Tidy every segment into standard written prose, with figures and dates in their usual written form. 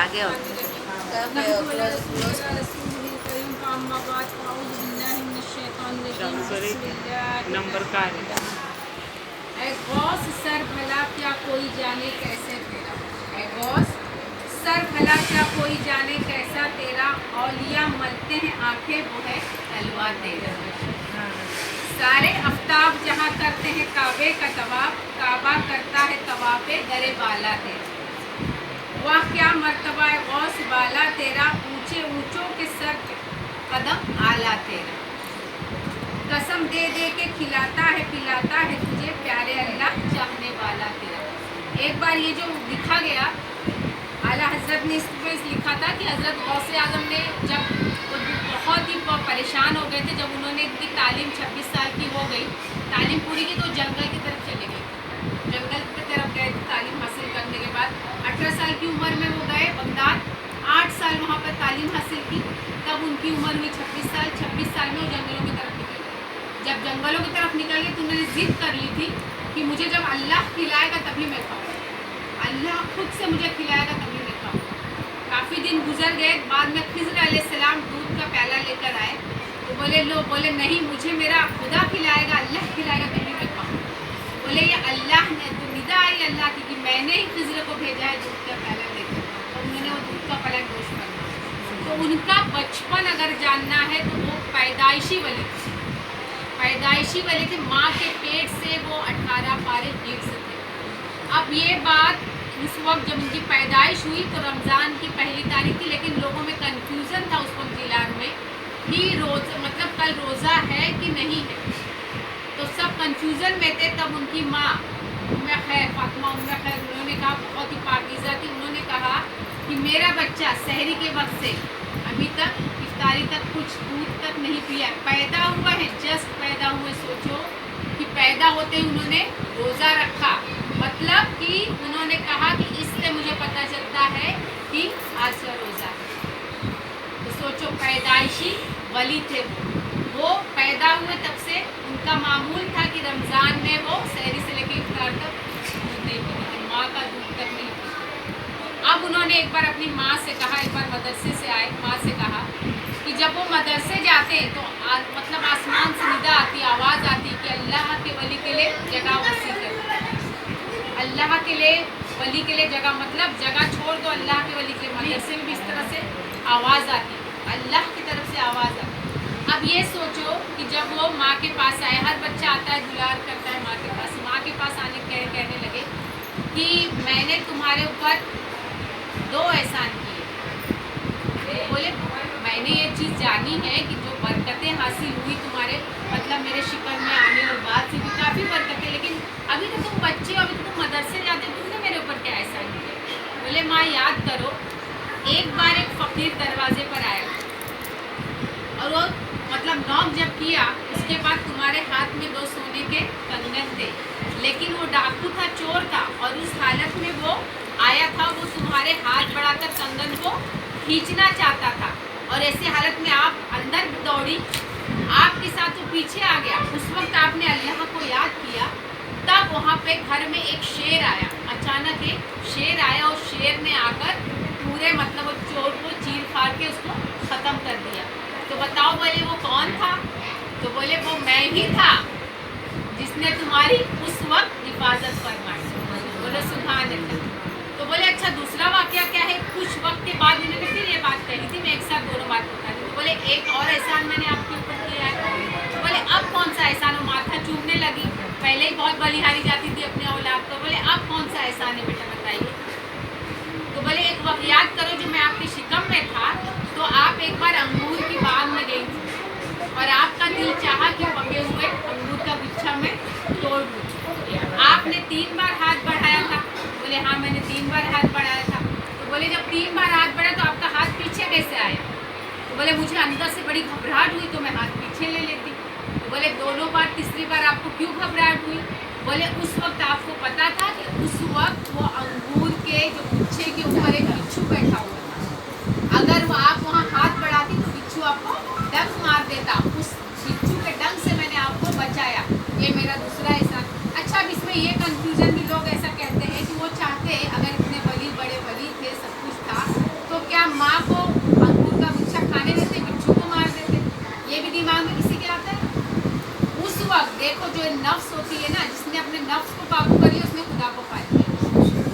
आगे और नंबर का ऐ गौस सर भला क्या कोई जाने कैसे तेरा, ऐ गौस सर भला क्या कोई जाने कैसा तेरा, औलिया मलते हैं आंखें वो है तलवा तेरा। सारे आफ्ताब जहाँ करते हैं काबे का तवाफ, काबा करता है तवाफ़े दरे बाला तेरा। वाह क्या मर्तबा है गौस बाला तेरा, ऊंचे ऊंचों के सर कदम आला तेरा। कसम दे दे के खिलाता है पिलाता है तुझे प्यारे अल्लाह चाहने वाला तेरा। एक बार ये जो लिखा गया आला हज़रत ने इसमें लिखा था कि हज़रत गौसे आज़म ने जब वो बहुत ही परेशान हो गए थे, जब उन्होंने इनकी तालीम 26 साल की हो गई, तालीम पूरी की, तो जंगल की तरफ चले गए। जंगल की तरफ गए तालीम हासिल करने के बाद 18 साल की उम्र में वो गए बगदाद, 8 साल वहाँ पर तालीम हासिल की, तब उनकी उम्र हुई 26 साल। 26 साल में वो जंगलों की तरफ निकल गए। जब जंगलों की तरफ निकल गए तो उन्होंने ज़िद कर ली थी कि मुझे जब अल्लाह खिलाएगा तभी मैं खाऊँगा, अल्लाह खुद से मुझे खिलाएगा तभी मैं खाऊँगा। काफ़ी दिन गुजर गए, बाद में खिज़र अलैहिस्सलाम दूध का प्याला लेकर आए, तो बोले नहीं, मुझे मेरा खुदा खिलाएगा, अल्लाह खिलाएगा तभी मैं खाऊँगा। बोले ये अल्लाह ने तो निदा आई अल्लाह की कि मैंने ही खिज़र को भेजा है दूध का प्याला लेकर, तो उन्होंने वो दूध का प्याला नोश करना। तो उनका बचपन अगर जानना है तो वो पैदाइशी वली थे, पैदाइशी वली थे, माँ के पेट से वो 18 पारे हिफ्ज़ थे। अब ये बात उस वक्त जब उनकी पैदाइश हुई तो रमज़ान की पहली तारीख थी, लेकिन लोगों में कन्फ्यूज़न था उस वक्त जिलान में कि रोज़ा मतलब कल रोज़ा है कि नहीं है, तो सब कन्फ्यूज़न में थे। तब उनकी माँ उम्मे खैर, फातिमा उम्मे खैर, उन्होंने कहा, बहुत ही पाकीज़ा थी, उन्होंने कहा कि मेरा बच्चा सहरी के वक्त से अभी तक इफ्तारी तक कुछ दूध तक नहीं पिया, पैदा हुआ है, जस्ट पैदा हुए, सोचो कि पैदा होते ही उन्होंने रोज़ा रखा, मतलब कि उन्होंने कहा कि इससे मुझे पता चलता है कि आज का रोज़ा है। तो सोचो पैदाइशी वली थे वो पैदा हुए तब से उनका मामूल था कि रमज़ान में वो सहरी से लेकर इफ्तार तक दूध नहीं पीती थी, माँ का दूध तक नहीं पीती। अब उन्होंने एक बार अपनी माँ से कहा, एक बार मदरसे से आए, माँ से कहा कि जब वो मदरसे जाते हैं तो मतलब आसमान से निदा आती, आवाज़ आती कि अल्लाह के वली के लिए जगह वसी कर, अल्लाह के लिए वली के लिए जगह, मतलब जगह छोड़ दो अल्लाह के वली के लिए। मदरसे में भी इस तरह से आवाज़ आती, अल्लाह की तरफ से आवाज़ आती। अब ये सोचो कि जब वो माँ के पास आए, हर बच्चा आता है दुलार करता है माँ के पास आने कहने लगे कि मैंने तुम्हारे ऊपर 2 एहसान किए। बोले मैंने ये चीज़ जानी है कि जो बरकतें हासिल हुई तुम्हारे मतलब मेरे शिकन में आने और बाद से भी काफ़ी बरकतें, लेकिन अभी तो तुम बच्चे हो, अभी तो तुम मदरसे जाते, तुमने मेरे ऊपर क्या एहसान किया। बोले माँ याद करो, एक बार एक फ़कीर दरवाजे पर आया और वो मतलब नॉक जब किया, उसके बाद तुम्हारे हाथ में 2 सोने के कंगन थे, लेकिन वो डाकू था, चोर था, और उस हालत में वो आया था, वो तुम्हारे हाथ बढ़ाकर कंगन को खींचना चाहता था, और ऐसी हालत में आप अंदर दौड़ी, आपके साथ वो पीछे आ गया। उस वक्त आपने अल्लाह को याद किया, तब वहाँ पे घर में एक शेर आया, अचानक एक शेर आया, और शेर ने आकर पूरे मतलब वो चोर को चीर फाड़ के उसको ख़त्म कर दिया। तो बताओ, बोले वो कौन था? तो बोले वो मैं ही था जिसने तुम्हारी उस वक्त हिफाजत फरमाई। बोले सुभान अल्लाह। तो बोले अच्छा दूसरा वाक़या क्या है? कुछ वक्त के बाद इन्होंने फिर ये बात कही थी, मैं एक साथ दोनों बात बता दी। तो बोले एक और एहसान मैंने आपके ऊपर किया है। तो बोले अब कौन सा एहसान? वो माथा चूमने लगी, पहले ही बहुत बलिहारी जाती थी अपने औलाद को। बोले अब कौन सा एहसान है बेटा बताइए। तो बोले एक वक्त याद करो जब मैं आपके शिकम में था, तो आप एक बार अंगूर की बाग में गई थी और आपका दिल चाहा कि पके हुए अंगूर का गुच्छा में तोड़ दूँ। आपने 3 बार हाथ बढ़ाया था। बोले हाँ मैंने 3 बार हाथ बढ़ाया था। तो बोले जब 3 बार हाथ बढ़ा तो आपका हाथ पीछे कैसे आया? तो बोले मुझे अंदर से बड़ी घबराहट हुई तो मैं हाथ पीछे ले लेती। तो बोले दोनों बार, तीसरी बार आपको क्यों घबराहट हुई? बोले उस वक्त आपको पता था कि उस वक्त वो अंगूर के जो गुच्छे के ऊपर एक बिच्छू बैठा हुआ था, अगर वो आप वहाँ हाथ बढ़ाती तो बिच्छू आपको डंक मार देता। उस बिच्छू के डंक से मैंने आपको बचाया, ये मेरा दूसरा एहसान। अच्छा अब इसमें ये कन्फ्यूजन भी लोग ऐसा कहते हैं कि वो चाहते देखो जो नफ्स होती है ना, जिसने अपने नफ्स को काबू कर लिया उसने खुदा को पा लिया।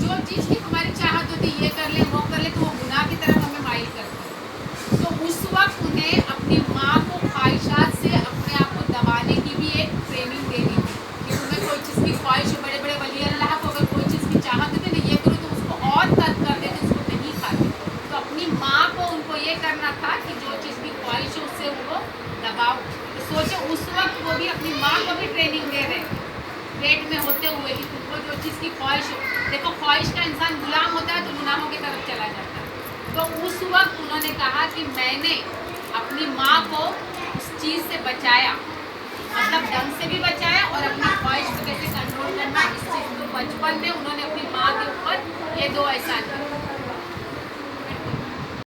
जो चीज़ की हमारी चाहत होती है ये कर ले वो कर ले, तो वो गुनाह की तरफ हमें माइल करती है। तो उस वक्त उन्हें अपनी माँ को ख्वाहिशात से अपने आप को दबाने की भी एक ट्रेनिंग देनी थी कि तुम्हें कोई चीज़ की ख्वाहिश हो, बड़े बड़े वली अल्लाह को अगर कोई चीज़ की चाहत होती ना, ये करो तो उसको और तर्क कर देते, उसको नहीं खाते। तो अपनी माँ को उनको ये करना था कि जो चीज़ की ख्वाहिश है उससे उनको दबाओ। तो सोचो उस वक्त वो भी अपनी माँ को भी ट्रेनिंग दे रहे पेट में होते हुए कि तुमको जो चीज़ की ख्वाहिश हो। देखो ख्वाहिश का इंसान गुलाम होता है तो गुनाहों की तरफ चला जाता है। तो उस वक्त उन्होंने कहा कि मैंने अपनी माँ को उस चीज़ से बचाया, मतलब ढंग से भी बचाया और अपनी ख्वाहिश को कैसे कंट्रोल करना, इस चीज़ को बचपन में उन्होंने अपनी माँ के ऊपर ये 2 एहसान किए।